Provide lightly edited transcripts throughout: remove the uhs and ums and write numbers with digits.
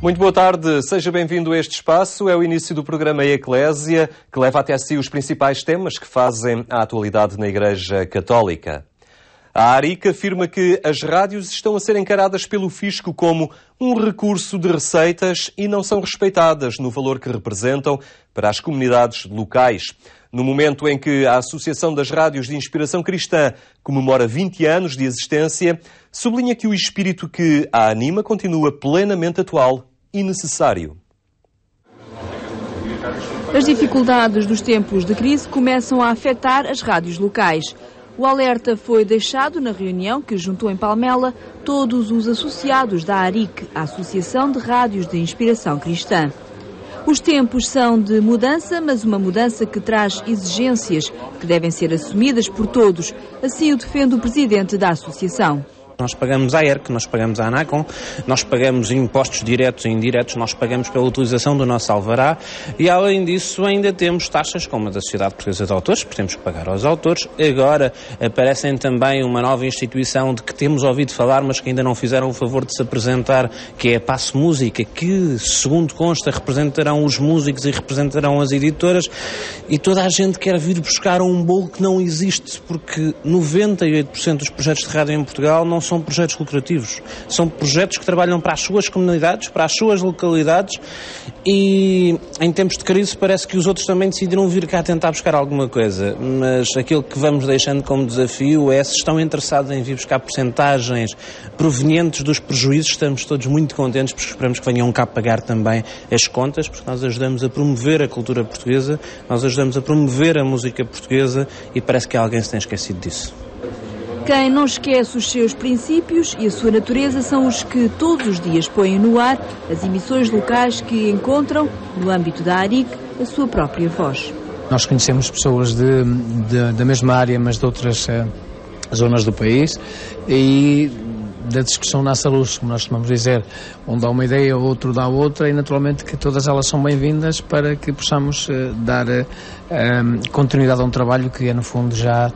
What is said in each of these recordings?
Muito boa tarde, seja bem-vindo a este espaço. É o início do programa Eclésia, que leva até si os principais temas que fazem a atualidade na Igreja Católica. A ARIC afirma que as rádios estão a ser encaradas pelo fisco como um recurso de receitas e não são respeitadas no valor que representam para as comunidades locais. No momento em que a Associação das Rádios de Inspiração Cristã comemora 20 anos de existência, sublinha que o espírito que a anima continua plenamente atual e necessário. As dificuldades dos tempos de crise começam a afetar as rádios locais. O alerta foi deixado na reunião que juntou em Palmela todos os associados da ARIC, a Associação de Rádios de Inspiração Cristã. Os tempos são de mudança, mas uma mudança que traz exigências que devem ser assumidas por todos. Assim o defende o presidente da associação. Nós pagamos à ERC, nós pagamos à ANACOM, nós pagamos impostos diretos e indiretos, nós pagamos pela utilização do nosso alvará e, além disso, ainda temos taxas como a da Sociedade Portuguesa de Autores, porque temos que pagar aos autores. Agora aparecem também uma nova instituição de que temos ouvido falar, mas que ainda não fizeram o favor de se apresentar, que é a Passo Música, que, segundo consta, representarão os músicos e representarão as editoras, e toda a gente quer vir buscar um bolo que não existe, porque 98% dos projetos de rádio em Portugal não são projetos lucrativos, são projetos que trabalham para as suas comunidades, para as suas localidades, e em tempos de crise parece que os outros também decidiram vir cá tentar buscar alguma coisa, mas aquilo que vamos deixando como desafio é, se estão interessados em vir buscar percentagens provenientes dos prejuízos, estamos todos muito contentes, porque esperamos que venham cá pagar também as contas, porque nós ajudamos a promover a cultura portuguesa, nós ajudamos a promover a música portuguesa, e parece que alguém se tem esquecido disso. Quem não esquece os seus princípios e a sua natureza são os que todos os dias põem no ar as emissões locais que encontram, no âmbito da ARIC, a sua própria voz. Nós conhecemos pessoas da mesma área, mas de outras zonas do país, e da discussão nasce a luz, como nós costumamos dizer. Um dá uma ideia, o outro dá outra, e naturalmente que todas elas são bem-vindas para que possamos dar continuidade a um trabalho que é, no fundo, já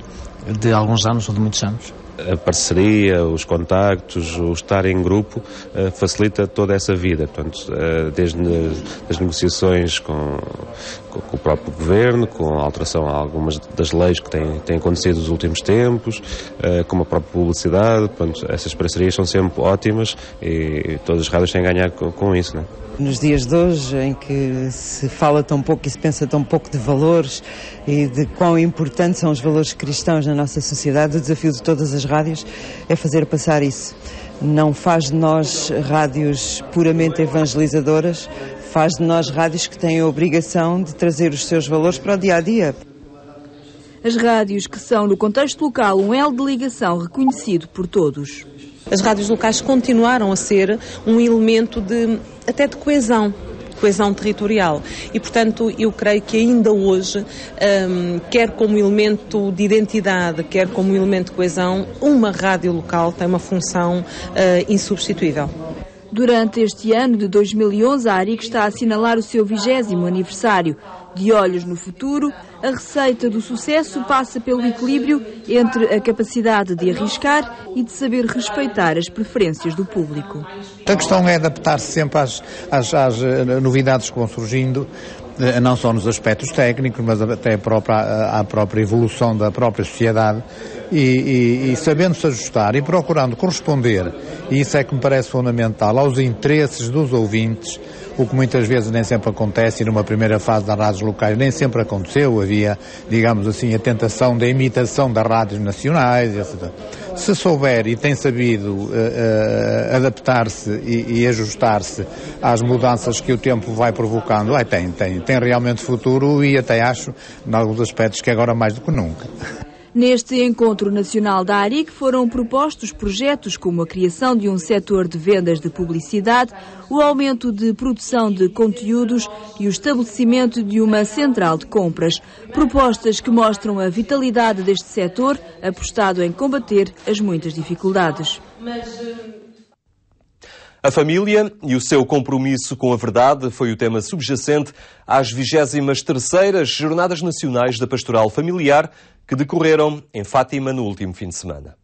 de alguns anos ou de muitos anos. A parceria, os contactos, o estar em grupo facilita toda essa vida, portanto, desde as negociações com o próprio governo, com a alteração a algumas das leis que têm acontecido nos últimos tempos, com a própria publicidade, portanto, essas parcerias são sempre ótimas e todas as rádios têm a ganhar com isso, não é? Nos dias de hoje, em que se fala tão pouco e se pensa tão pouco de valores e de quão importantes são os valores cristãos na nossa sociedade, o desafio de todas as rádios é fazer passar isso. Não faz de nós rádios puramente evangelizadoras, faz de nós rádios que têm a obrigação de trazer os seus valores para o dia-a-dia. As rádios que são, no contexto local, um elo de ligação reconhecido por todos. As rádios locais continuaram a ser um elemento até de coesão territorial, e portanto eu creio que ainda hoje, quer como elemento de identidade, quer como elemento de coesão, uma rádio local tem uma função insubstituível. Durante este ano de 2011, a ARIC está a assinalar o seu 20º aniversário. De olhos no futuro, a receita do sucesso passa pelo equilíbrio entre a capacidade de arriscar e de saber respeitar as preferências do público. A questão é adaptar-se sempre às novidades que vão surgindo, não só nos aspectos técnicos, mas até à própria evolução da própria sociedade, e sabendo-se ajustar e procurando corresponder, e isso é que me parece fundamental, aos interesses dos ouvintes, o que muitas vezes nem sempre acontece, e numa primeira fase das rádios locais nem sempre aconteceu, havia, digamos assim, a tentação da imitação das rádios nacionais, etc. Se souber e tem sabido adaptar-se e ajustar-se às mudanças que o tempo vai provocando, tem realmente futuro, e até acho, em alguns aspectos, que agora mais do que nunca. Neste encontro nacional da ARIC foram propostos projetos como a criação de um setor de vendas de publicidade, o aumento de produção de conteúdos e o estabelecimento de uma central de compras. Propostas que mostram a vitalidade deste setor, apostado em combater as muitas dificuldades. A família e o seu compromisso com a verdade foi o tema subjacente às 23ª Jornadas Nacionais da Pastoral Familiar, que decorreram em Fátima no último fim de semana.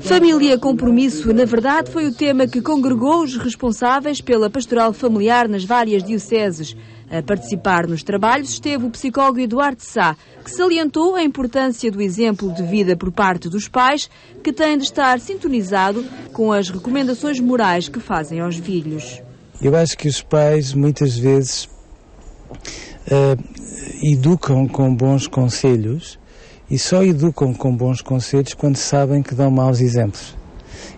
Família Compromisso, na verdade, foi o tema que congregou os responsáveis pela pastoral familiar nas várias dioceses. A participar nos trabalhos esteve o psicólogo Eduardo Sá, que salientou a importância do exemplo de vida por parte dos pais, que têm de estar sintonizado com as recomendações morais que fazem aos filhos. Eu acho que os pais, muitas vezes, educam com bons conselhos e só educam com bons conselhos quando sabem que dão maus exemplos.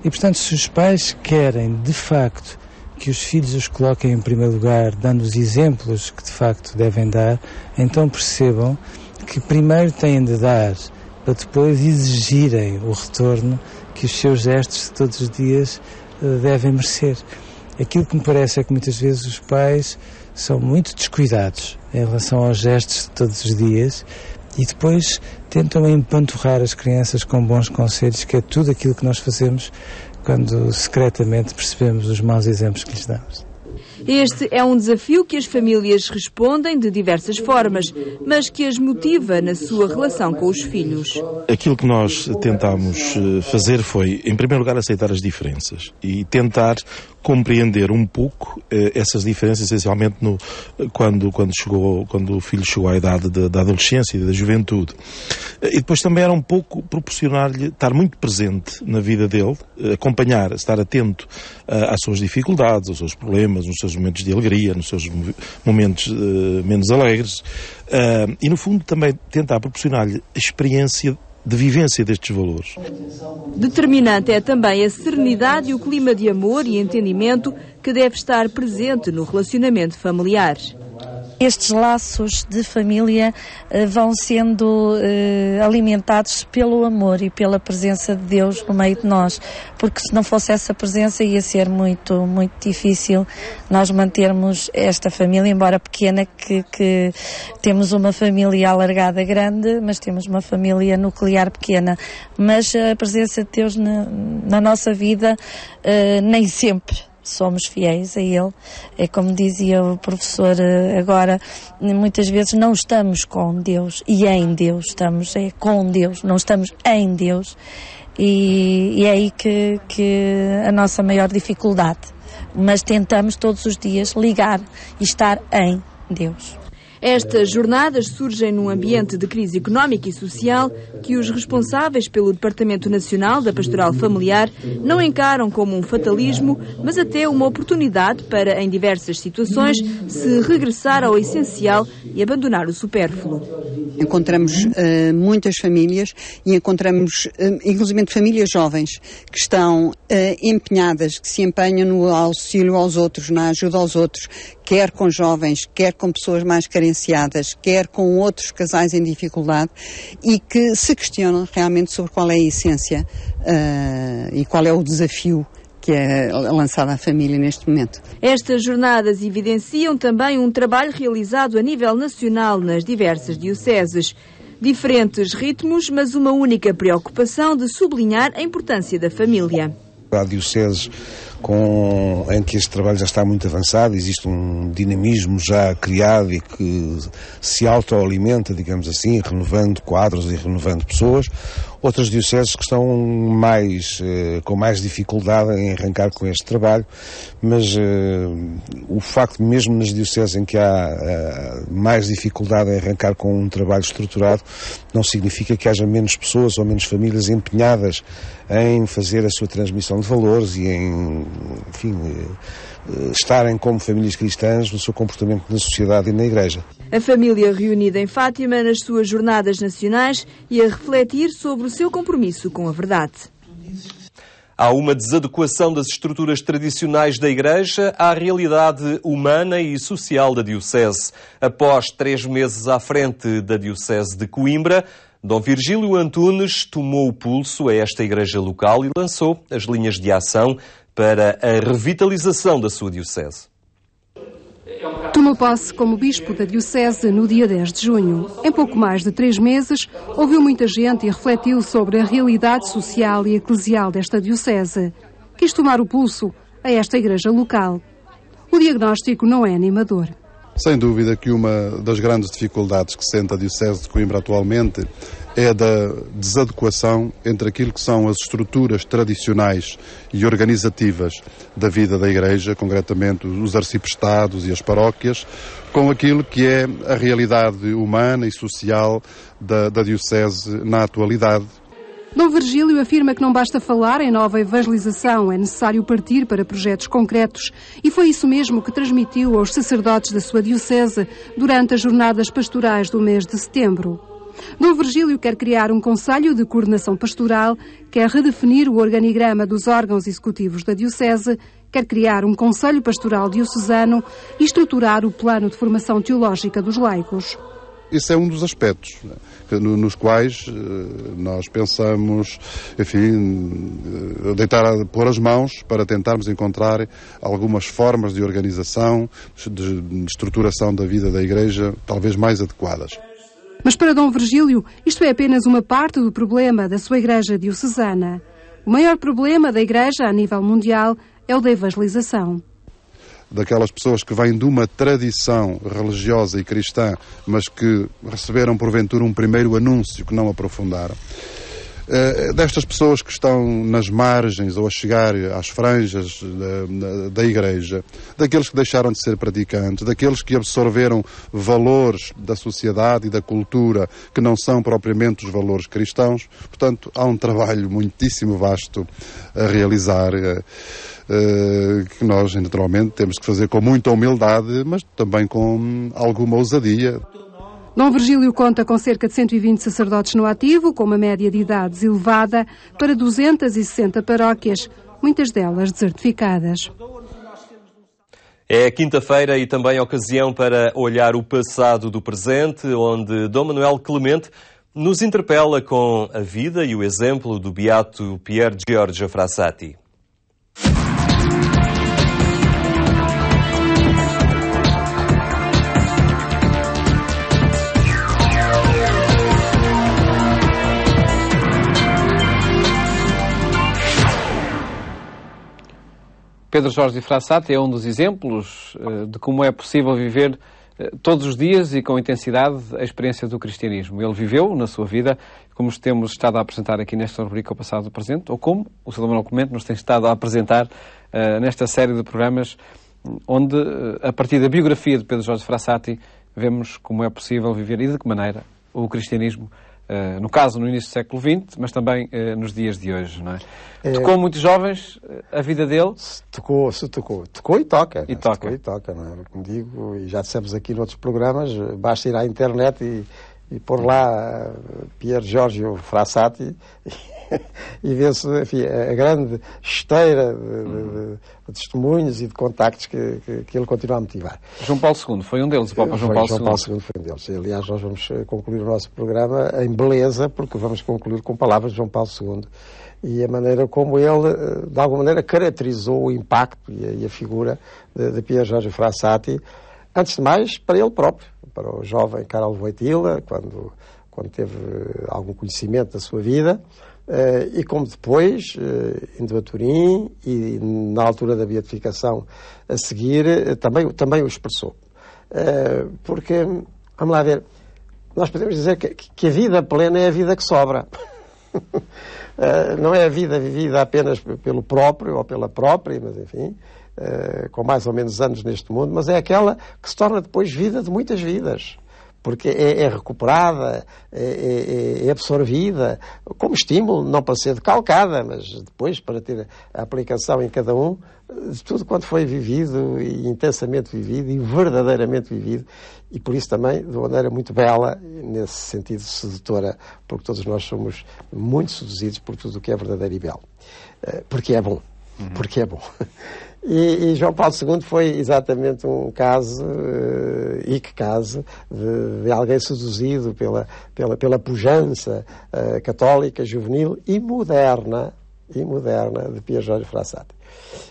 E, portanto, se os pais querem, de facto, que os filhos os coloquem em primeiro lugar, dando os exemplos que, de facto, devem dar, então percebam que primeiro têm de dar, para depois exigirem o retorno que os seus gestos de todos os dias devem merecer. Aquilo que me parece é que muitas vezes os pais são muito descuidados em relação aos gestos de todos os dias e depois tentam empanturrar as crianças com bons conselhos, que é tudo aquilo que nós fazemos quando secretamente percebemos os maus exemplos que lhes damos. Este é um desafio que as famílias respondem de diversas formas, mas que as motiva na sua relação com os filhos. Aquilo que nós tentámos fazer foi, em primeiro lugar, aceitar as diferenças e tentar compreender um pouco essas diferenças, essencialmente quando o filho chegou à idade da adolescência e da juventude. E depois também era um pouco proporcionar-lhe estar muito presente na vida dele, acompanhar, estar atento às suas dificuldades, aos seus problemas, nos seus momentos de alegria, nos seus momentos menos alegres, e no fundo também tentar proporcionar-lhe a experiência de vivência destes valores. Determinante é também a serenidade e o clima de amor e entendimento que deve estar presente no relacionamento familiar. Estes laços de família vão sendo alimentados pelo amor e pela presença de Deus no meio de nós, porque se não fosse essa presença ia ser muito, muito difícil nós mantermos esta família, embora pequena, que temos uma família alargada grande, mas temos uma família nuclear pequena. Mas a presença de Deus na nossa vida nem sempre somos fiéis a Ele. É como dizia o professor agora, muitas vezes não estamos com Deus e em Deus, estamos com Deus, não estamos em Deus, e é aí que a nossa maior dificuldade. Mas tentamos todos os dias ligar e estar em Deus. Estas jornadas surgem num ambiente de crise económica e social que os responsáveis pelo Departamento Nacional da Pastoral Familiar não encaram como um fatalismo, mas até uma oportunidade para, em diversas situações, se regressar ao essencial e abandonar o supérfluo. Encontramos muitas famílias e encontramos, inclusive, famílias jovens que estão empenhadas, que se empenham no auxílio aos outros, na ajuda aos outros, quer com jovens, quer com pessoas mais carenciadas, quer com outros casais em dificuldade, e que se questionam realmente sobre qual é a essência e qual é o desafio que é lançado à família neste momento. Estas jornadas evidenciam também um trabalho realizado a nível nacional nas diversas dioceses. Diferentes ritmos, mas uma única preocupação de sublinhar a importância da família. Há dioceses em que este trabalho já está muito avançado, existe um dinamismo já criado e que se autoalimenta, digamos assim, renovando quadros e renovando pessoas. Outras dioceses que estão com mais dificuldade em arrancar com este trabalho, mas o facto, mesmo nas dioceses em que há mais dificuldade em arrancar com um trabalho estruturado, não significa que haja menos pessoas ou menos famílias empenhadas em fazer a sua transmissão de valores e em, enfim, estarem como famílias cristãs no seu comportamento na sociedade e na Igreja. A família reunida em Fátima nas suas jornadas nacionais e a refletir sobre o seu compromisso com a verdade. Há uma desadequação das estruturas tradicionais da Igreja à realidade humana e social da Diocese. Após 3 meses à frente da Diocese de Coimbra, Dom Virgílio Antunes tomou o pulso a esta Igreja local e lançou as linhas de ação para a revitalização da sua Diocese. Tomou posse como bispo da Diocese no dia 10 de junho. Em pouco mais de 3 meses, ouviu muita gente e refletiu sobre a realidade social e eclesial desta Diocese. Quis tomar o pulso a esta igreja local. O diagnóstico não é animador. Sem dúvida que uma das grandes dificuldades que sente a Diocese de Coimbra atualmente é da desadequação entre aquilo que são as estruturas tradicionais e organizativas da vida da Igreja, concretamente os arciprestados e as paróquias, com aquilo que é a realidade humana e social da Diocese na atualidade. Dom Virgílio afirma que não basta falar em nova evangelização, é necessário partir para projetos concretos. E foi isso mesmo que transmitiu aos sacerdotes da sua Diocese durante as jornadas pastorais do mês de setembro. Dom Virgílio quer criar um conselho de coordenação pastoral, quer redefinir o organigrama dos órgãos executivos da Diocese, quer criar um conselho pastoral diocesano e estruturar o plano de formação teológica dos laicos. Esse é um dos aspectos nos quais nós pensamos, enfim, pôr as mãos para tentarmos encontrar algumas formas de organização, de estruturação da vida da Igreja, talvez mais adequadas. Mas para Dom Virgílio, isto é apenas uma parte do problema da sua Igreja diocesana. O maior problema da Igreja a nível mundial é o da evangelização. Daquelas pessoas que vêm de uma tradição religiosa e cristã, mas que receberam porventura um primeiro anúncio que não aprofundaram. Destas pessoas que estão nas margens ou a chegar às franjas da Igreja, daqueles que deixaram de ser praticantes, daqueles que absorveram valores da sociedade e da cultura que não são propriamente os valores cristãos. Portanto, há um trabalho muitíssimo vasto a realizar, que nós, naturalmente, temos que fazer com muita humildade, mas também com alguma ousadia. Dom Virgílio conta com cerca de 120 sacerdotes no ativo, com uma média de idades elevada, para 260 paróquias, muitas delas desertificadas. É quinta-feira e também ocasião para olhar o passado do presente, onde Dom Manuel Clemente nos interpela com a vida e o exemplo do beato Pier Giorgio Frassati. Pedro Jorge Frassati é um dos exemplos de como é possível viver todos os dias e com intensidade a experiência do cristianismo. Ele viveu na sua vida, como temos estado a apresentar aqui nesta rubrica O Passado do Presente, ou como o Sr. Manuel Clemente nos tem estado a apresentar nesta série de programas, onde, a partir da biografia de Pedro Jorge Frassati, vemos como é possível viver e de que maneira o cristianismo, no caso no início do século XX, mas também nos dias de hoje, não é? Tocou muitos jovens a vida dele? Tocou e toca. E toca. Tocou e toca, não é? Como digo, e já dissemos aqui noutros programas, basta ir à internet e pôr lá Pier Giorgio Frassati e vê-se, enfim, a grande esteira de testemunhos e de contactos que ele continua a motivar. João Paulo II foi um deles, o Papa João Paulo II foi um deles. Aliás, nós vamos concluir o nosso programa em beleza, porque vamos concluir com palavras de João Paulo II e a maneira como ele, de alguma maneira, caracterizou o impacto e a figura de Pier Giorgio Frassati, antes de mais, para ele próprio, para o jovem Karol Wojtyła, quando teve algum conhecimento da sua vida, e como depois, indo a Turim e na altura da beatificação a seguir, também o expressou. Porque, vamos lá ver, nós podemos dizer que a vida plena é a vida que sobra. Não é a vida vivida apenas pelo próprio ou pela própria, mas enfim, com mais ou menos anos neste mundo, mas é aquela que se torna depois vida de muitas vidas. Porque é recuperada, é absorvida, como estímulo, não para ser decalcada, mas depois para ter a aplicação em cada um de tudo quanto foi vivido, e intensamente vivido, e verdadeiramente vivido, e por isso também de uma maneira muito bela, nesse sentido sedutora, porque todos nós somos muito seduzidos por tudo o que é verdadeiro e belo. Porque é bom. Porque é bom. E João Paulo II foi exatamente um caso, e que caso, de alguém seduzido pela pujança católica, juvenil e moderna de Pier Giorgio Frassati.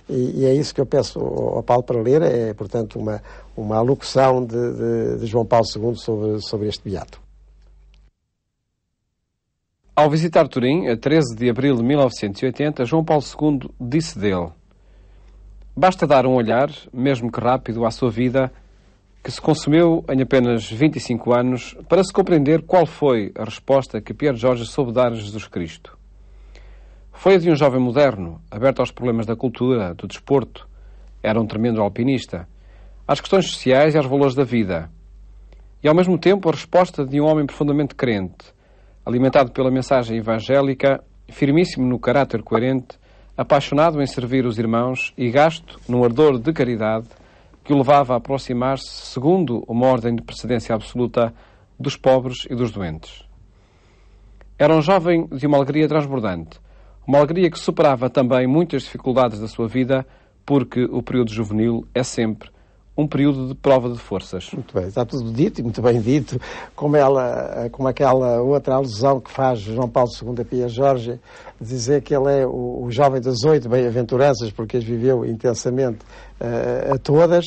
E é isso que eu peço ao Paulo para ler, é, portanto, uma alocução de João Paulo II sobre este beato. Ao visitar Turim, a 13 de abril de 1980, João Paulo II disse dele: basta dar um olhar, mesmo que rápido, à sua vida que se consumiu em apenas 25 anos para se compreender qual foi a resposta que Pierre Jorge soube dar a Jesus Cristo. Foi a de um jovem moderno, aberto aos problemas da cultura, do desporto. Era um tremendo alpinista, às questões sociais e aos valores da vida. E, ao mesmo tempo, a resposta de um homem profundamente crente, alimentado pela mensagem evangélica, firmíssimo no caráter coerente, apaixonado em servir os irmãos e gasto num ardor de caridade que o levava a aproximar-se, segundo uma ordem de precedência absoluta, dos pobres e dos doentes. Era um jovem de uma alegria transbordante, uma alegria que superava também muitas dificuldades da sua vida, porque o período juvenil é sempre um período de prova de forças. Muito bem, está tudo dito e muito bem dito, como aquela outra alusão que faz João Paulo II a Pierre Jorge, dizer que ele é o jovem das 8 bem-aventuranças, porque as viveu intensamente a todas,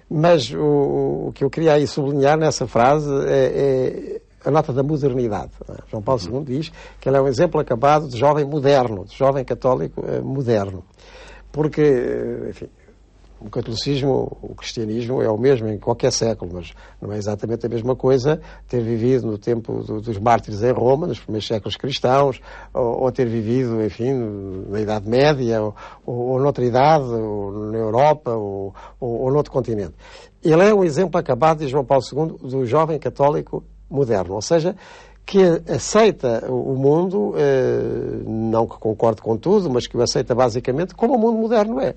mas o que eu queria aí sublinhar nessa frase é a nota da modernidade. João Paulo II diz que ele é um exemplo acabado de jovem moderno, de jovem católico moderno. Porque, enfim, o catolicismo, o cristianismo é o mesmo em qualquer século, mas não é exatamente a mesma coisa ter vivido no tempo dos mártires em Roma, nos primeiros séculos cristãos, ou ter vivido, enfim, na Idade Média, ou noutra idade, ou na Europa, ou noutro continente. Ele é um exemplo acabado, de João Paulo II, do jovem católico moderno, ou seja, que aceita o mundo, não que concorde com tudo, mas que o aceita basicamente como o mundo moderno é.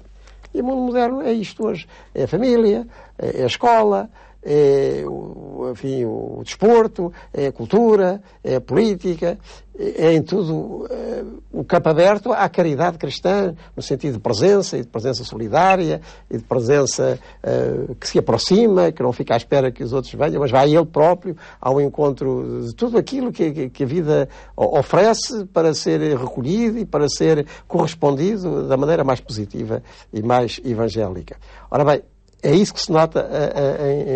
E o mundo moderno é isto hoje. É a família, é a escola, é o desporto, é a cultura, é a política, é em tudo o campo aberto à caridade cristã, no sentido de presença, e de presença solidária, e de presença que se aproxima, que não fica à espera que os outros venham, mas vai ele próprio ao encontro de tudo aquilo que a vida oferece para ser recolhido e para ser correspondido da maneira mais positiva e mais evangélica. Ora bem, é isso que se nota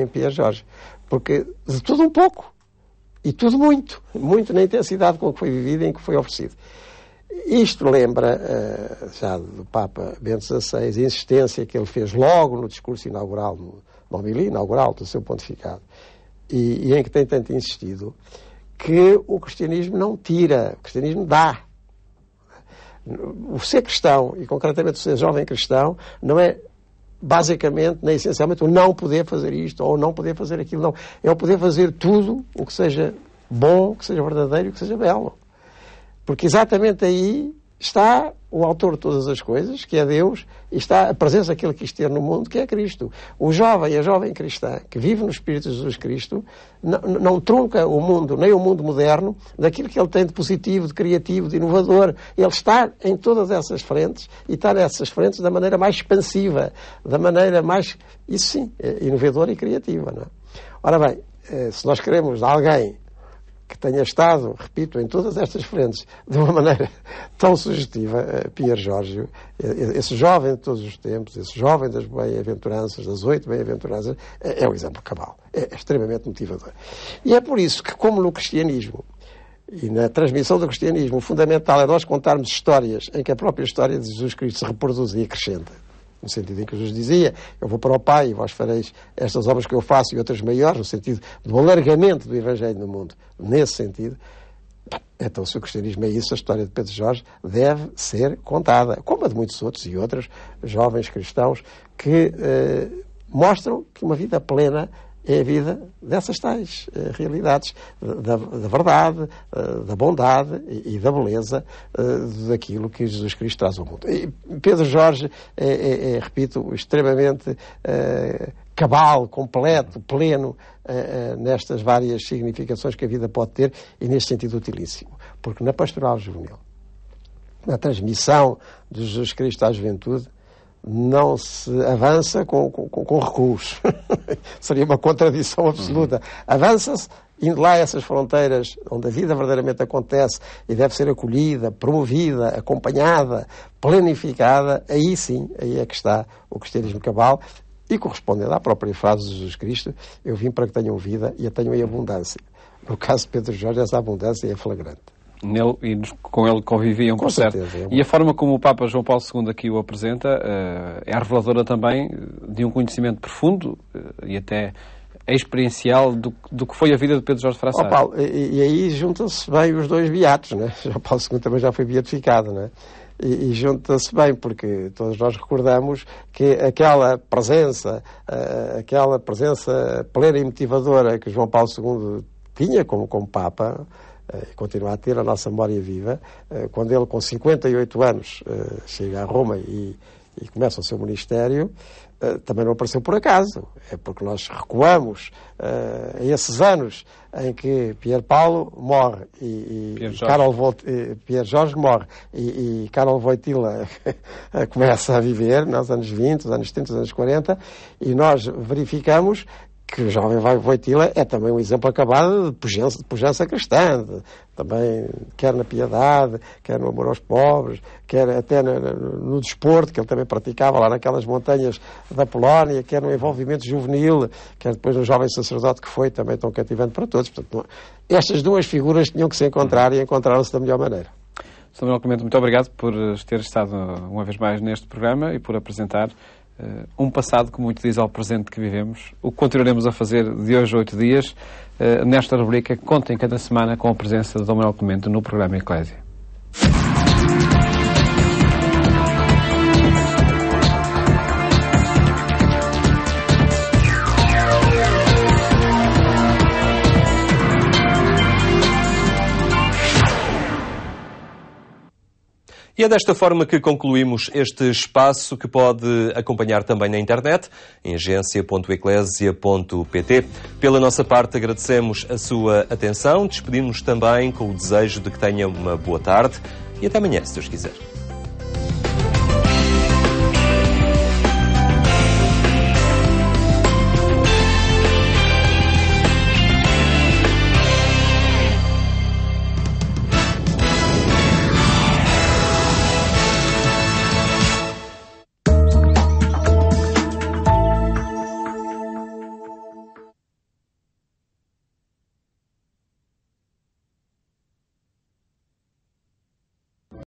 em Pierre Jorge, porque de tudo um pouco, e tudo muito, muito na intensidade com que foi vivido e em que foi oferecido. Isto lembra, já do Papa Bento XVI, a insistência que ele fez logo no discurso inaugural, no homilia inaugural do seu pontificado, e em que tem tanto insistido, que o cristianismo não tira, o cristianismo dá. O ser cristão, e concretamente o ser jovem cristão, não é basicamente, nem essencialmente, o não poder fazer isto ou não poder fazer aquilo, não. É o poder fazer tudo o que seja bom, que seja verdadeiro, que seja belo. Porque exatamente aí está o autor de todas as coisas, que é Deus, e está a presença daquilo que existe no mundo, que é Cristo. O jovem e a jovem cristã, que vive no Espírito de Jesus Cristo, não trunca o mundo, nem o mundo moderno, daquilo que ele tem de positivo, de criativo, de inovador. Ele está em todas essas frentes, e está nessas frentes da maneira mais expansiva, da maneira mais, isso sim, inovadora e criativa. Não é? Ora bem, se nós queremos alguém que tenha estado, repito, em todas estas frentes, de uma maneira tão sugestiva, Pierre Jorge, esse jovem de todos os tempos, esse jovem das bem-aventuranças, das 8 bem-aventuranças, é um exemplo cabal, é extremamente motivador. E é por isso que, como no cristianismo, e na transmissão do cristianismo, o fundamental é nós contarmos histórias em que a própria história de Jesus Cristo se reproduz e acrescenta. No sentido em que Jesus dizia, eu vou para o Pai e vós fareis estas obras que eu faço e outras maiores, no sentido do alargamento do Evangelho no mundo. Nesse sentido, então, se o cristianismo é isso, a história de Pedro Jorge deve ser contada, como a de muitos outros e outros jovens cristãos que mostram que uma vida plena é a vida dessas tais realidades, da verdade, da bondade e da beleza daquilo que Jesus Cristo traz ao mundo. E Pedro Jorge repito, extremamente cabal, completo, pleno nestas várias significações que a vida pode ter e neste sentido utilíssimo. Porque na pastoral juvenil, na transmissão de Jesus Cristo à juventude, não se avança com recuos. Seria uma contradição absoluta. Avança-se indo lá a essas fronteiras onde a vida verdadeiramente acontece e deve ser acolhida, promovida, acompanhada, planificada. Aí sim, aí é que está o cristianismo cabal e correspondendo à própria frase de Jesus Cristo, eu vim para que tenham vida e a tenham em abundância. No caso de Pedro Jorge, essa abundância é flagrante. Nele e com ele conviviam, por certo. E a forma como o Papa João Paulo II aqui o apresenta é reveladora também de um conhecimento profundo e até experiencial do que foi a vida de Pedro Jorge Frassat. Paulo, e aí juntam-se bem os dois beatos, né? João Paulo II também já foi beatificado, né? E junta-se bem, porque todos nós recordamos que aquela presença plena e motivadora que João Paulo II tinha como Papa, e continua a ter a nossa memória viva, quando ele com 58 anos chega a Roma e começa o seu ministério, também não apareceu por acaso. É porque nós recuamos a esses anos em que Pier Paolo morre e Pier Jorge morre e Karol Wojtyła começa a viver nos anos 20, os anos 30, os anos 40, e nós verificamos que o jovem Wojtyła é também um exemplo acabado de pujança cristã, também quer na piedade, quer no amor aos pobres, quer até no desporto, que ele também praticava lá naquelas montanhas da Polónia, quer no envolvimento juvenil, quer depois no jovem sacerdote que foi também tão cativante para todos. Portanto, estas duas figuras tinham que se encontrar e encontraram-se da melhor maneira. Sr. Manuel Clemente, muito obrigado por ter estado uma vez mais neste programa e por apresentar um passado que muito diz ao presente que vivemos, o que continuaremos a fazer de hoje a 8 dias, nesta rubrica que conta em cada semana com a presença de Dom Manuel Clemente no programa Eclésia. E é desta forma que concluímos este espaço, que pode acompanhar também na internet, em agência.eclesia.pt. Pela nossa parte, agradecemos a sua atenção, despedimos-nos também com o desejo de que tenha uma boa tarde e até amanhã, se Deus quiser.